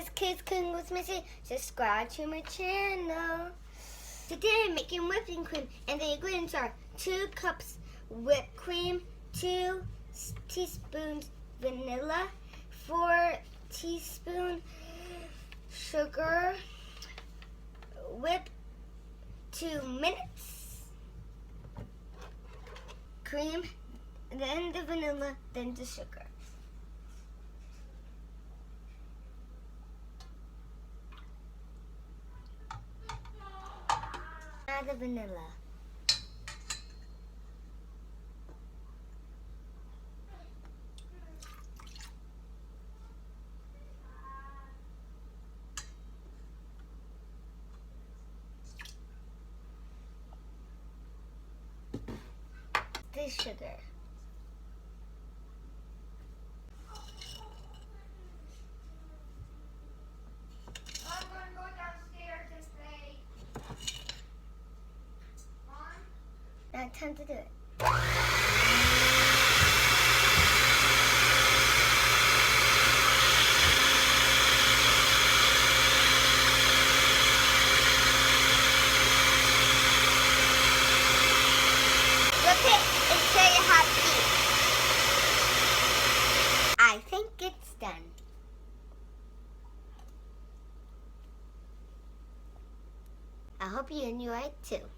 is Kids Cooking with Missy. Subscribe to my channel. Today I'm making whipping cream, and the ingredients are 2 cups whipped cream, 2 teaspoons vanilla, 4 teaspoons sugar, whip 2 minutes, cream, then the vanilla, then the sugar. Add the vanilla. The sugar. I'm going to go downstairs and play. Now time to do it. Whip it until you have heat. I think it's done. I hope you enjoy it too.